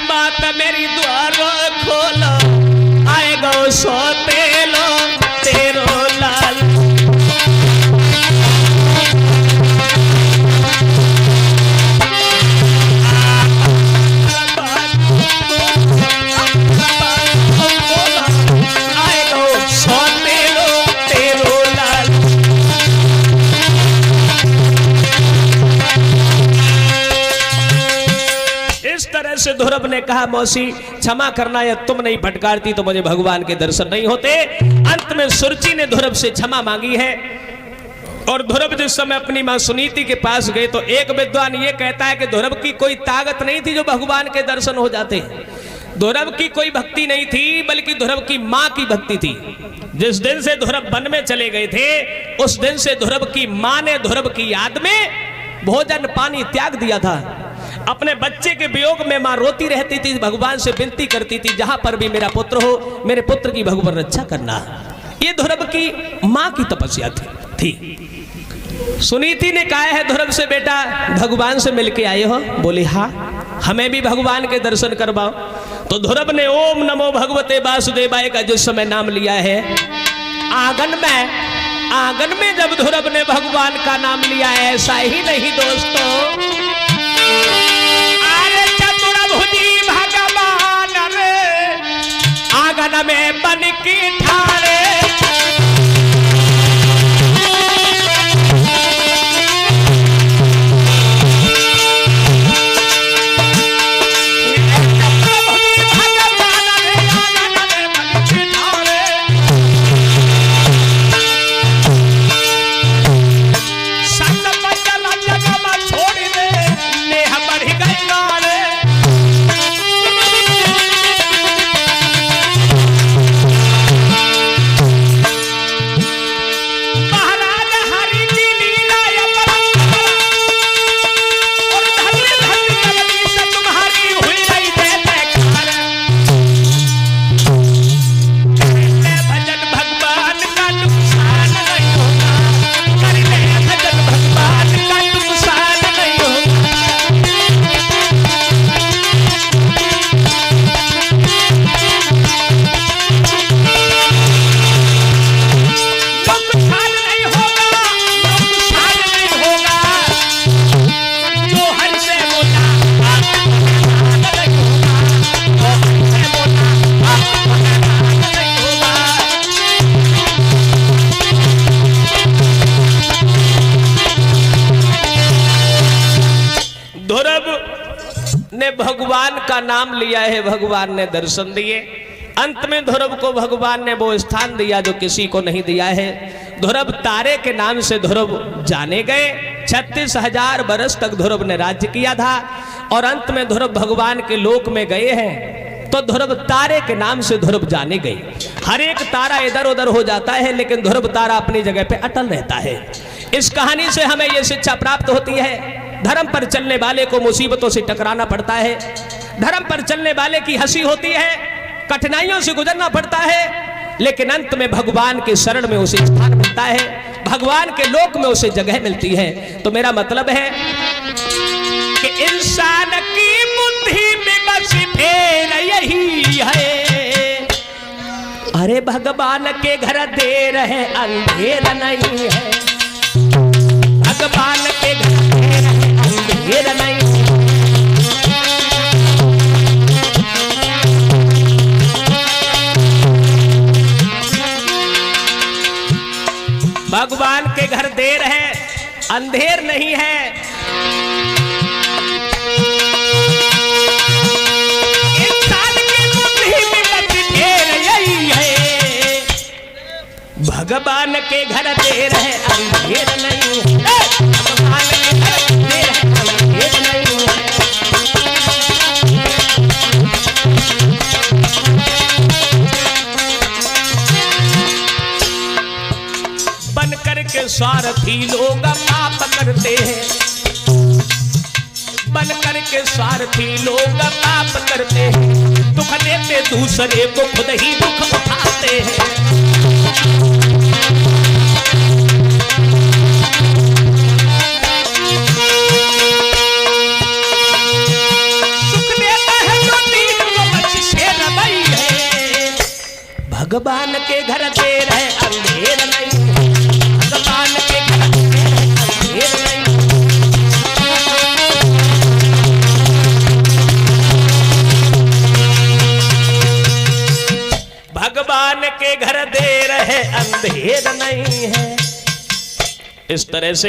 मात मेरी द्वार खोलो, आए गो सोते लो तेरो लाल। आए गो सोते लो तेरो लाल। इस तरह से ध्रुव ने कहा, मौसी क्षमा करना, या तुम नहीं फटकारती तो मुझे भगवान के दर्शन नहीं होते। अंत में सुरुचि ने ध्रुव से क्षमा मांगी है। और ध्रुव जिस समय अपनी मां सुनीति के पास गए तो एक विद्वान ये कहता है कि ध्रुव की कोई ताकत नहीं थी जो भगवान के दर्शन हो जाते। ध्रुव की कोई भक्ति नहीं थी, बल्कि ध्रुव की मां की भक्ति थी। जिस दिन से ध्रुव वन में चले गए थे, उस दिन से ध्रुव की मां ने ध्रुव की याद में भोजन पानी त्याग दिया था। अपने बच्चे के वियोग में मां रोती रहती थी, भगवान से विनती करती थी, जहां पर भी मेरा पुत्र हो, मेरे पुत्र की भगवान रक्षा करना। ये ध्रुव की मां की तपस्या थी। सुनीति ने कहा है ध्रुव से, बेटा भगवान से मिलके आए हो? बोले हाँ, हमें भी भगवान के दर्शन करवाओ। तो ध्रुव ने ओम नमो भगवते वासुदेवाय का जिस समय नाम लिया है, आंगन में जब ध्रुव ने भगवान का नाम लिया है, ऐसा ही नहीं दोस्तों, अरे चतुर्भुजी भगवान रे आंगन में बन की ठाड़े। भगवान का नाम लिया है, भगवान ने दर्शन दिए। अंत में ध्रुव को भगवान ने वो स्थान दिया जो किसी को नहीं दिया है। ध्रुव तारे के नाम से ध्रुव जाने गए। 36,000 वर्ष तक ध्रुव ने राज्य किया था और अंत में ध्रुव भगवान के लोक में गए हैं। तो ध्रुव तारे के नाम से ध्रुव जाने गए। हर एक तारा इधर उधर हो जाता है, लेकिन ध्रुव तारा अपनी जगह पे अटल रहता है। इस कहानी से हमें यह शिक्षा प्राप्त होती है, धर्म पर चलने वाले को मुसीबतों से टकराना पड़ता है, धर्म पर चलने वाले की हंसी होती है, कठिनाइयों से गुजरना पड़ता है, लेकिन अंत में भगवान के शरण में उसे स्थान मिलता है, भगवान के लोक में उसे जगह मिलती है। तो मेरा मतलब है कि इंसान की बुद्धि में बस फेर यही है, अरे भगवान के घर देर है अंधेर नहीं है, भगवान के घर देर है अंधेर नहीं है। भगवान के घर देर है अंधेर नहीं है। इंसान की बुद्धि में बस फेर यही है, भगवान के घर देर है अंधेर नहीं है, भगवान के घर देर है अंधेर नहीं है। बनकर के स्वार्थी लोग पाप करते हैं, बनकर के स्वार्थी लोग पाप करते हैं, दुख देते दूसरे को खुद ही दुख उठाते हैं। सुख देता है जो भगवान के घर देर है अंधेर नहीं है, भगवान के घर देर है अंधेर नहीं। भगवान के घर देर है अंधेर नहीं है। इस तरह से